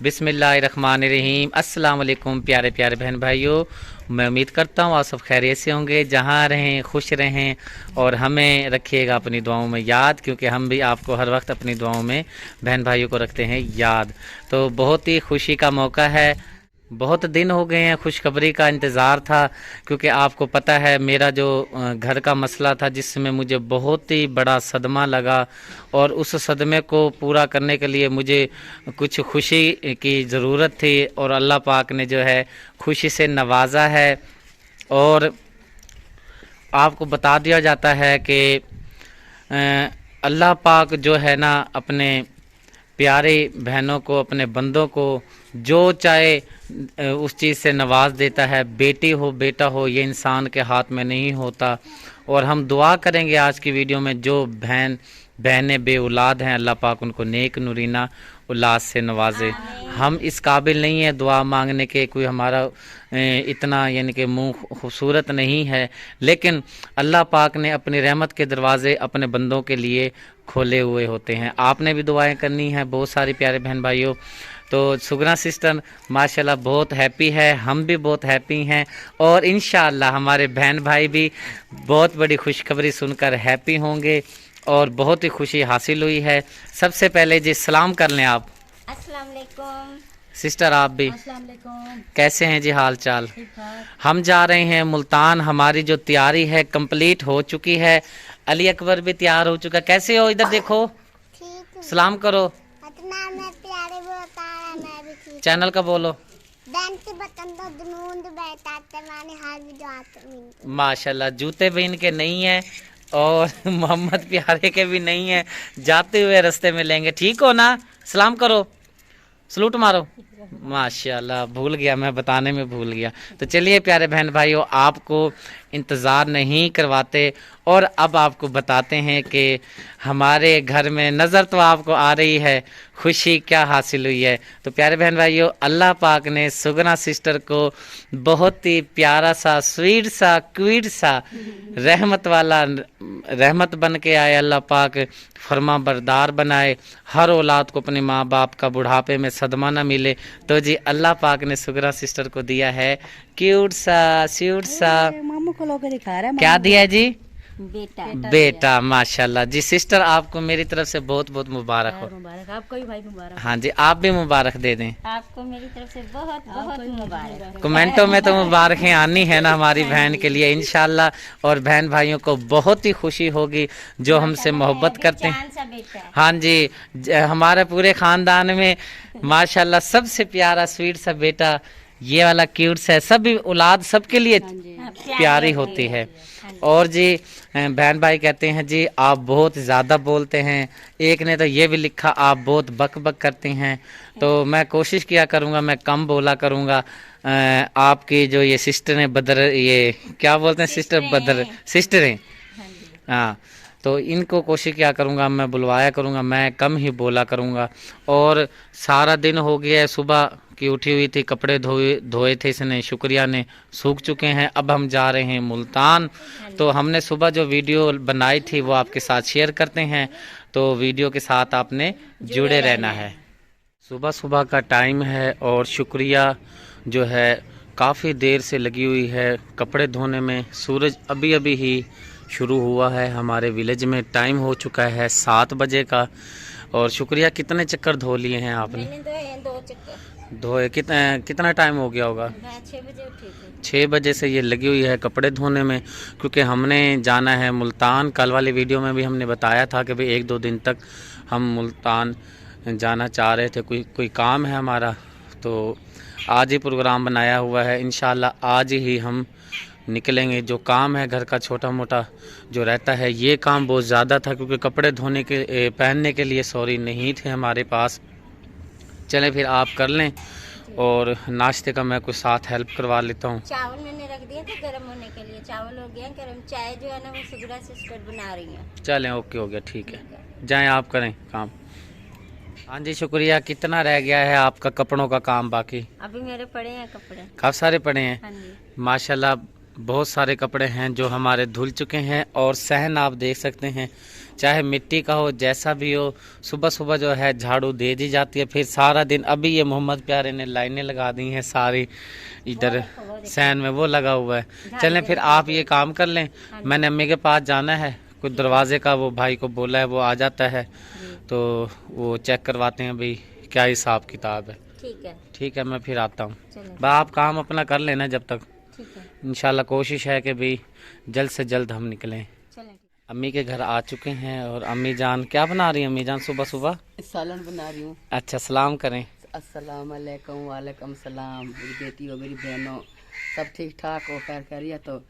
बिस्मिल्लाहिर्रहमानिर्रहीम। अस्सलाम वालेकुम प्यारे प्यारे बहन भाइयों, मैं उम्मीद करता हूँ आप सब खैरियत से होंगे, जहाँ रहें खुश रहें और हमें रखिएगा अपनी दुआओं में याद, क्योंकि हम भी आपको हर वक्त अपनी दुआओं में बहन भाइयों को रखते हैं याद। तो बहुत ही खुशी का मौका है, बहुत दिन हो गए हैं, खुशखबरी का इंतज़ार था, क्योंकि आपको पता है मेरा जो घर का मसला था जिसमें मुझे बहुत ही बड़ा सदमा लगा, और उस सदमे को पूरा करने के लिए मुझे कुछ खुशी की ज़रूरत थी, और अल्लाह पाक ने जो है खुशी से नवाजा है। और आपको बता दिया जाता है कि अल्लाह पाक जो है ना अपने प्यारे बहनों को, अपने बंदों को जो चाहे उस चीज़ से नवाज देता है। बेटी हो बेटा हो, ये इंसान के हाथ में नहीं होता। और हम दुआ करेंगे आज की वीडियो में, जो बहनें बे औलाद हैं, अल्लाह पाक उनको नेक नूरीना औलाद से नवाजे। हम इस काबिल नहीं है दुआ मांगने के, कोई हमारा इतना यानी कि मुंह खूबसूरत नहीं है, लेकिन अल्लाह पाक ने अपनी रहमत के दरवाज़े अपने बंदों के लिए खोले हुए होते हैं। आपने भी दुआएं करनी है बहुत सारी प्यारे बहन भाइयों। तो सुगना सिस्टर माशाल्लाह बहुत हैप्पी है, हम भी बहुत हैप्पी हैं, और इंशाअल्लाह हमारे बहन भाई भी बहुत बड़ी खुशखबरी सुनकर हैप्पी होंगे, और बहुत ही खुशी हासिल हुई है। सबसे पहले जी सलाम कर लें आप। अस्सलाम वालेकुम सिस्टर आप भी अस्सलाम वालेकुम। कैसे हैं जी, हाल चाल? ठीक ठाक। हम जा रहे हैं मुल्तान, हमारी जो तैयारी है कंप्लीट हो चुकी है। अली अकबर भी तैयार हो चुका। कैसे हो? इधर देखो, ठीक सलाम करो, इतना मैं प्यारे बता रहा, मैं भी ठीक चैनल का बोलो। बैंक के बटन तो दुनूंद बैठा ते माने हाल भी जो आते माशाल्लाह जूते भी इनके नहीं है, और मोहम्मद प्यारे के भी नहीं है, जाते हुए रास्ते में लेंगे। ठीक हो ना? सलाम करो, सलूट मारो। माशाल्लाह भूल गया, मैं बताने में भूल गया। तो चलिए प्यारे बहन भाइयों, आपको इंतज़ार नहीं करवाते और अब आपको बताते हैं कि हमारे घर में नज़र तो आपको आ रही है, खुशी क्या हासिल हुई है। तो प्यारे बहन भाइयों, अल्लाह पाक ने सुगना सिस्टर को बहुत ही प्यारा सा, स्वीट सा, क्वीट सा, रहमत वाला रहमत बन के आए। अल्लाह पाक फरमा बरदार बनाए, हर औलाद को अपने माँ बाप का बुढ़ापे में सदमा न मिले। तो जी अल्लाह पाक ने सुगना सिस्टर को दिया है क्यूट सा, स्वीट सा, मामू को लोग दिखा रहा है। क्या दिया है जी? बेटा बेटा माशाल्लाह जी। सिस्टर आपको मेरी तरफ से बहुत बहुत मुबारक हो। मुबारक आपको भी भाई, मुबारक हाँ जी, आप भी मुबारक दे दें। आपको मेरी तरफ से बहुत बहुत मुबारक। कमेंटों में तो मुबारकें आनी है ना हमारी बहन के लिए इंशाल्लाह, और बहन भाइयों को बहुत ही खुशी होगी जो हमसे मोहब्बत करते हैं। सा बेटा है। हाँ जी, हमारे पूरे ख़ानदान में माशाल्लाह सबसे प्यारा स्वीट सा बेटा ये वाला क्यूट सा है। सभी औलाद सबके लिए प्यारी होती है। और जी बहन भाई कहते हैं जी आप बहुत ज़्यादा बोलते हैं, एक ने तो ये भी लिखा आप बहुत बक बक करते हैं। तो मैं कोशिश किया करूँगा, मैं कम बोला करूँगा। आपकी जो ये सिस्टर हैं बदर, ये क्या बोलते हैं सिस्टर बदर, सिस्टर हैं, हाँ, तो इनको कोशिश क्या करूँगा, मैं बुलवाया करूँगा, मैं कम ही बोला करूँगा। और सारा दिन हो गया है, सुबह की उठी हुई थी, कपड़े धोए थे इसने, शुक्रिया ने सूख चुके हैं। अब हम जा रहे हैं मुल्तान। तो हमने सुबह जो वीडियो बनाई थी वो आपके साथ शेयर करते हैं, तो वीडियो के साथ आपने जुड़े रहना है। सुबह सुबह का टाइम है और शुक्रिया जो है काफ़ी देर से लगी हुई है कपड़े धोने में। सूरज अभी अभी ही शुरू हुआ है हमारे विलेज में, टाइम हो चुका है 7 बजे का। और शुक्रिया कितने चक्कर धो लिए हैं आपने? मैंने दो चक्कर धोए कितना टाइम हो गया होगा? मैं 6 बजे उठी थी। 6 बजे से ये लगी हुई है कपड़े धोने में, क्योंकि हमने जाना है मुल्तान। कल वाली वीडियो में भी हमने बताया था कि भाई 1-2 दिन तक हम मुल्तान जाना चाह रहे थे, कोई काम है हमारा, तो आज ही प्रोग्राम बनाया हुआ है। इंशाल्लाह आज ही हम निकलेंगे। जो काम है घर का छोटा मोटा जो रहता है, ये काम बहुत ज़्यादा था क्योंकि कपड़े धोने के पहनने के लिए नहीं थे हमारे पास। चलें फिर आप कर लें, और नाश्ते का मैं कुछ साथ हेल्प करवा लेता हूँ। चावल मैंने रख दिया था गर्म होने के लिए, चावल हो गया गर्म। चाय जो है ना वो सुगरा सिस्टर बना रही है। चलें, ओके हो गया, ठीक है, जाएं आप करें काम। हाँ जी शुक्रिया। कितना रह गया है आपका कपड़ों का काम बाकी? अभी मेरे पड़े हैं कपड़े, काफ़ी सारे पड़े हैं हाँ जी। माशाल्लाह। बहुत सारे कपड़े हैं जो हमारे धुल चुके हैं और सहन आप देख सकते हैं, चाहे मिट्टी का हो जैसा भी हो, सुबह सुबह जो है झाड़ू दे दी जाती है, फिर सारा दिन। अभी ये मोहम्मद प्यारे ने लाइनें लगा दी हैं सारी, इधर सहन में वो लगा हुआ है। चलें फिर आप ये काम कर लें, मैंने अम्मी के पास जाना है, कुछ दरवाजे का वो भाई को बोला है, वो आ जाता है तो वो चेक करवाते हैं भाई क्या हिसाब किताब है। ठीक है, मैं फिर आता हूँ। बस आप काम अपना कर लेना जब तक। इंशाल्लाह कोशिश है कि भाई जल्द से जल्द हम निकलें। अम्मी के घर आ चुके हैं और अम्मी जान क्या बना रही हैं? अम्मी जान सुबह सुबह सालन बना रही हूँ। अच्छा, सलाम करें। अस्सलाम वालेकुम। वालेकुम सलाम। मेरी बेटी और मेरी बहनों सब ठीक ठाक हो, खैर खैरियत तो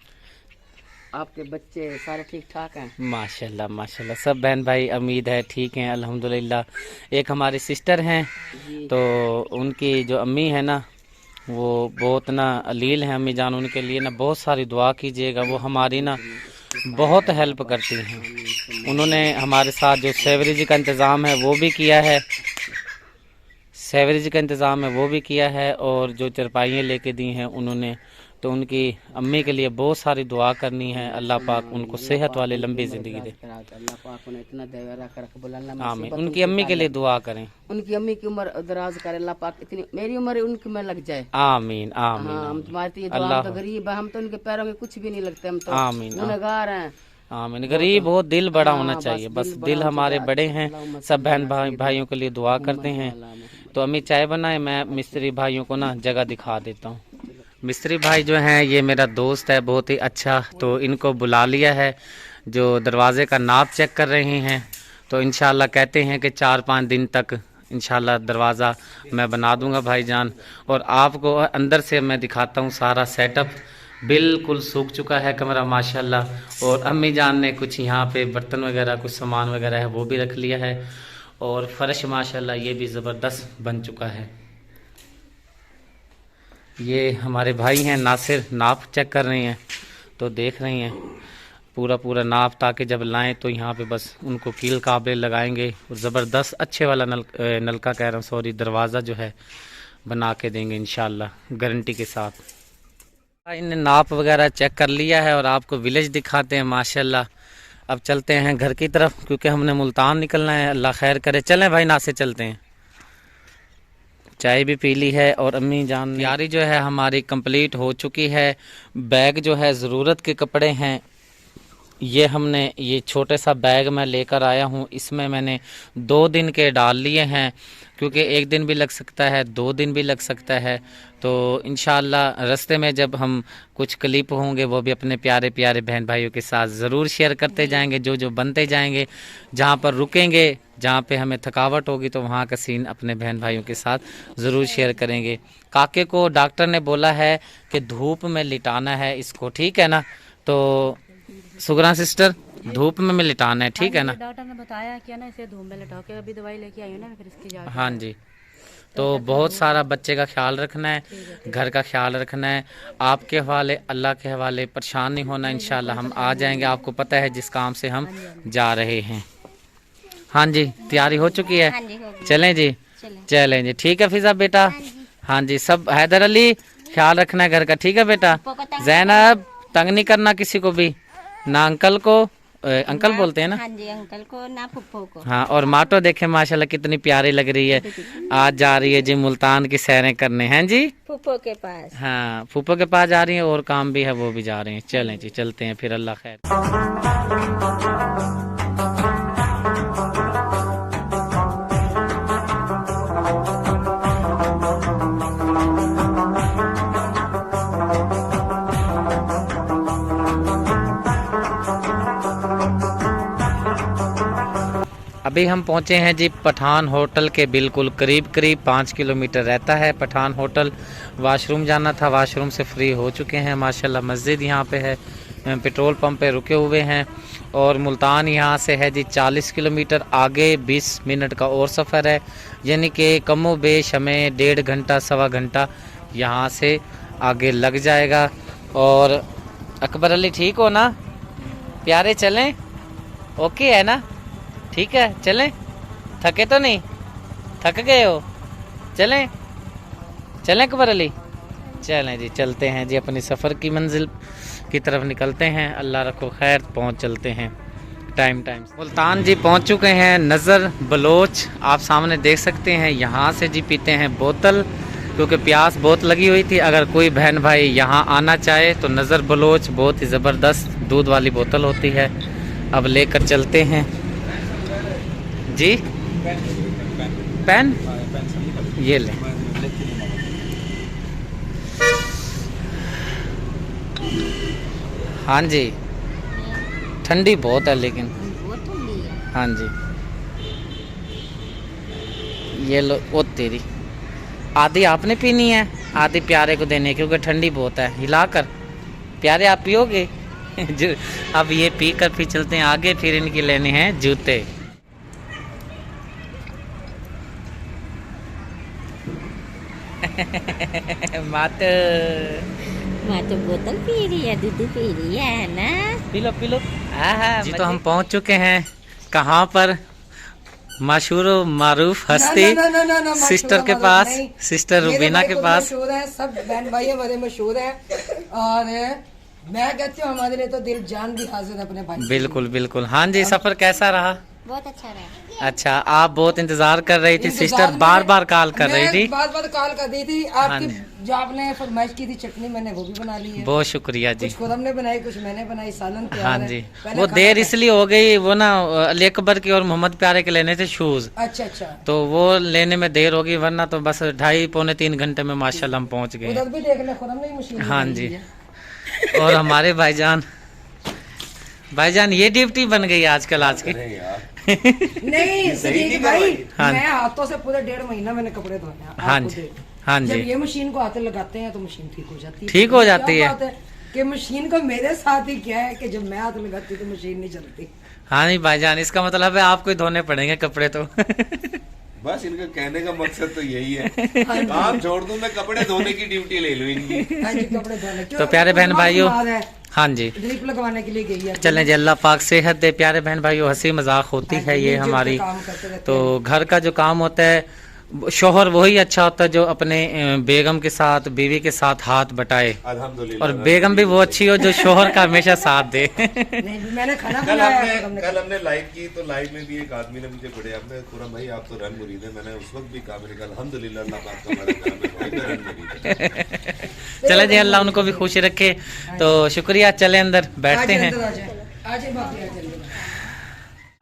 आपके बच्चे सारे ठीक ठाक हैं? माशाल्लाह माशाल्लाह, सब बहन भाई उम्मीद है ठीक हैं अल्हम्दुलिल्लाह। एक हमारी सिस्टर हैं तो उनकी जो अम्मी है ना वो बहुत ना अलील है अम्मी जान, उनके लिए ना बहुत सारी दुआ कीजिएगा। वो हमारी ना बहुत हेल्प करती हैं। उन्होंने हमारे साथ जो सेवरेज का इंतज़ाम है वो भी किया है, सेवरेज का इंतज़ाम है वो भी किया है, और जो चरपाइयाँ लेके दी हैं उन्होंने, तो उनकी अम्मी के लिए बहुत सारी दुआ करनी है। अल्लाह पाक उनको सेहत वाली लंबी ज़िंदगी दे। अल्लाह पाक उन्हें इतना दया कर आमीन। उनकी अम्मी के लिए दुआ करें, उनकी अम्मी की उम्र दराज करे अल्लाह पाक, इतनी मेरी उम्र उनकी में लग जाए। आमीन आमीन। हाँ, हम तुम्हारे अल्लाह तो गरीब है, हम तो उनके पैरों में कुछ भी नहीं लगते, हम तो गुनहगार हैं। आमीन। गरीब हो, दिल बड़ा होना चाहिए, बस दिल हमारे बड़े हैं। सब बहन भाइयों के लिए दुआ करते हैं। तो अम्मी चाय बनाए, मैं मिस्त्री भाइयों को ना जगह दिखा देता हूँ। मिस्त्री भाई जो हैं ये मेरा दोस्त है बहुत ही अच्छा, तो इनको बुला लिया है जो दरवाज़े का नाप चेक कर रहे हैं। तो इंशाल्लाह कहते हैं कि 4-5 दिन तक इंशाल्लाह दरवाज़ा मैं बना दूंगा भाईजान। और आपको अंदर से मैं दिखाता हूँ सारा सेटअप, बिल्कुल सूख चुका है कमरा माशाल्लाह। और अम्मी जान ने कुछ यहाँ पे बर्तन वगैरह कुछ सामान वगैरह है वो भी रख लिया है, और फर्श माशाल्लाह ये भी ज़बरदस्त बन चुका है। ये हमारे भाई हैं नासिर, नाप चेक कर रहे हैं, तो देख रहे हैं पूरा नाप, ताकि जब लाएं तो यहाँ पे बस उनको कील काबले लगाएंगे और ज़बरदस्त अच्छे वाला नलका कह रहा हूँ सॉरी, दरवाज़ा जो है बना के देंगे इंशाल्लाह गारंटी के साथ। इन्हें नाप वगैरह चेक कर लिया है और आपको विलेज दिखाते हैं माशाल्लाह। अब चलते हैं घर की तरफ क्योंकि हमने मुल्तान निकलना है, अल्लाह खैर करे। चलें भाई नासिर चलते हैं। चाय भी पी ली है और अम्मी जान तैयारी जो है हमारी कंप्लीट हो चुकी है। बैग जो है ज़रूरत के कपड़े हैं, ये हमने ये छोटे सा बैग मैं लेकर आया हूँ, इसमें मैंने 2 दिन के डाल लिए हैं क्योंकि 1 दिन भी लग सकता है, 2 दिन भी लग सकता है। तो इंशाल्लाह रास्ते में जब हम कुछ क्लिप होंगे वो भी अपने प्यारे प्यारे बहन भाइयों के साथ ज़रूर शेयर करते जाएंगे, जो बनते जाएंगे। जहाँ पर रुकेंगे, जहाँ पे हमें थकावट होगी तो वहाँ का सीन अपने बहन भाइयों के साथ ज़रूर शेयर करेंगे। काके को डॉक्टर ने बोला है कि धूप में लिटाना है इसको, ठीक है ना? तो सुगरा सिस्टर धूप में लिटाना है, ठीक है ना? डॉक्टर ने बताया कि ना इसे धूप में लिटाओ, के अभी दवाई लेके आई हूं ना फिर इसकी जाके। हाँ जी, तो बहुत सारा बच्चे का ख्याल रखना है, घर का ख्याल रखना है, आपके हवाले अल्लाह के हवाले, परेशान नहीं होना। इंशाल्लाह हम आ जाएंगे, आपको पता है जिस काम से हम जा रहे हैं। हाँ जी, तैयारी हो चुकी है? चलें जी, चलें जी, ठीक है फिजा बेटा। हाँ जी, सब हैदर अली ख्याल रखना है घर का, ठीक है बेटा? जैनब तंग नहीं करना किसी को भी, ना अंकल को, अंकल बोलते हैं ना? हाँ जी, अंकल को ना फुप्पो को। हाँ, और माटो देखे माशाल्लाह कितनी प्यारी लग रही है, आज जा रही है जी मुल्तान की सैरें करने, हैं जी फुप्पो के पास। हाँ, फूफो के पास जा रही है और काम भी है वो भी जा रहे हैं। चलें जी, चलते हैं फिर, अल्लाह खैर। अभी हम पहुंचे हैं जी पठान होटल के बिल्कुल करीब 5 किलोमीटर रहता है पठान होटल। वाशरूम जाना था, वाशरूम से फ्री हो चुके हैं माशाल्लाह। मस्जिद यहाँ पे है, पेट्रोल पंप पे रुके हुए हैं। और मुल्तान यहाँ से है जी 40 किलोमीटर, आगे 20 मिनट का और सफ़र है, यानी कि कमो बेश हमें 1.5 घंटा 1.25 घंटा यहाँ से आगे लग जाएगा। और अकबर अली ठीक हो ना प्यारे? चलें? ओके है ना? ठीक है, चलें? थके तो नहीं? थक गए हो? चलें? चलें अकबर अली? चलें जी, चलते हैं जी अपनी सफ़र की मंजिल की तरफ निकलते हैं। अल्लाह रखो खैर, पहुंच चलते हैं टाइम मुल्तान जी पहुंच चुके हैं। नज़र बलोच आप सामने देख सकते हैं। यहाँ से जी पीते हैं बोतल, क्योंकि प्यास बहुत लगी हुई थी। अगर कोई बहन भाई यहाँ आना चाहे तो नज़र बलोच बहुत ही ज़बरदस्त दूध वाली बोतल होती है। अब लेकर चलते हैं जी। पेन ये ले। हाँ जी, ठंडी बहुत है लेकिन। बहुत ठंडी है। हाँ जी, ये लो। ओ तेरी, आधी आपने पीनी है, आधी प्यारे को देनी है, क्योंकि ठंडी बहुत है। हिलाकर प्यारे आप पियोगे। जो अब ये पी कर फिर चलते हैं आगे, फिर इनकी लेने हैं जूते। मात मैं तो बोतल पी रही है, दूध पी रही है ना। P low. जी तो हम पहुंच चुके हैं कहाँ पर? मशहूर मारूफ हस्ती सिस्टर के पास, सिस्टर रुबीना के पास। मशहूर है, सब बहन भाई हमारे मशहूर है। और मैं कहती हूँ हमारे लिए तो दिल जान भी हाजिर है अपने भाई। बिल्कुल। हाँ जी, सफर कैसा रहा? बहुत अच्छा रहा। अच्छा, आप बहुत इंतजार कर रही थी, सिस्टर बार कॉल कर रही थी। बार कॉल कर दी थी। आपकी जो आपने फरमाइश की थी चटनी, मैंने वो भी बना ली है। बहुत शुक्रिया जी। कुछ खुरम ने बनाई, कुछ मैंने बनाई, सालन तैयार हाँ है। जी, पहले वो खाना देर खाया। इसलिए हो गई, वो ना अली अकबर के और मोहम्मद प्यारे के लेने थे शूज, अच्छा। तो वो लेने में देर होगी, वरना तो बस 2.5-3 घंटे में माशाल्लाह हम पहुंच गए। उधर भी देख ले, खुरम ने ही मशीन हाँ लगाई जी। है। और हमारे भाईजान ये ड्यूटी बन गई आजकल आज की। नहीं सही भाई, हाँ। मैं हाथों से पूरे 1.5 महीना मैंने कपड़े धोने हैं। हाँ आपको जी, देख। हाँ जब जी। ये मशीन को हाथ लगाते हैं तो मशीन ठीक हो जाती है। ठीक हो जाती क्या है। बात है कि मशीन को मेरे साथ ही क्या है कि जब मैं हाथ लगाती तो मशीन नहीं चलती। हाँ नहीं भाईजान, इसका मतलब है आपको ही धोने पड़ेंगे कपड़े तो। बस इनका कहने का मकसद तो यही है, काम छोड़ दूं मैं, कपड़े धोने की ड्यूटी ले लूं इनकी। हाँ जी, कपड़े धोने। क्यों? तो प्यारे बहन उस्मान भाइयों, कुमार है, हाँ जी, ड्रिप लगवाने के लिए गई है। चलें जी, अल्लाह पाक सेहत दे। प्यारे बहन भाइयों, हंसी मजाक होती है ये मिलजुल के हमारी। काम करते रहते तो घर का जो काम होता है, शोहर वही अच्छा होता है जो अपने बेगम के साथ, बीवी के साथ हाथ बटाए, अल्हम्दुलिल्लाह। और बेगम भी वो अच्छी हो जो शोहर का हमेशा साथ दे। नहीं, मैंने खाना कल बनाया। कल हमने लाइव की, तो लाइव में भी एक आदमी ने मुझे बड़े, आपने खुरम भाई आप तो रन मुरीद है, मैंने उस वक्त भी कहा, मैंने कहा अल्हम्दुलिल्लाह अल्लाह पाक का हमारे घर में भाई का रन मुरीद है। चले जी, अल्लाह उनको भी खुश रखे। तो शुक्रिया, चले अंदर बैठते हैं। आज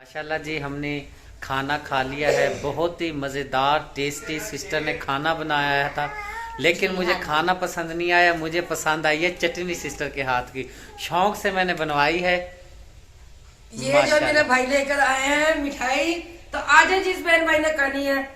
माशाल्लाह जी, हमने खाना खा लिया है, बहुत ही मज़ेदार टेस्टी सिस्टर ने खाना बनाया था, लेकिन मुझे खाना पसंद नहीं आया। मुझे पसंद आई है चटनी सिस्टर के हाथ की, शौक से मैंने बनवाई है। ये जो मेरे भाई लेकर आए हैं मिठाई, तो आज जिस बहन भाई ने खानी है।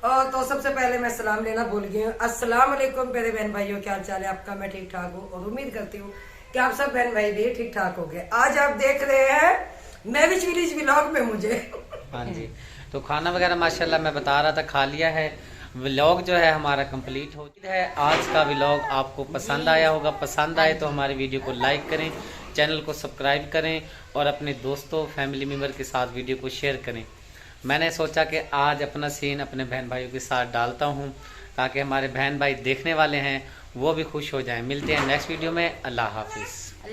और तो सबसे पहले मैं सलाम लेना भूल गई हूँ। अस्सलाम वालेकुम मेरे बहन भाइयों, क्या हाल चाल है आपका? मैं ठीक ठाक हूँ और उम्मीद करती हूँ कि आप सब बहन भाई भी ठीक ठाक हो गए। आज आप देख रहे हैं मैं विच विलेज व्लॉग में। मुझे हाँ जी, तो खाना वगैरह माशाल्लाह मैं बता रहा था खा लिया है। व्लॉग जो है हमारा कंप्लीट हो गया है। आज का व्लॉग आपको पसंद आया होगा। पसंद आए तो हमारे वीडियो को लाइक करें, चैनल को सब्सक्राइब करें और अपने दोस्तों फैमिली मेम्बर के साथ वीडियो को शेयर करें। मैंने सोचा कि आज अपना सीन अपने बहन भाइयों के साथ डालता हूँ, ताकि हमारे बहन भाई देखने वाले हैं वो भी खुश हो जाएं। मिलते हैं नेक्स्ट वीडियो में। अल्लाह हाफिज़।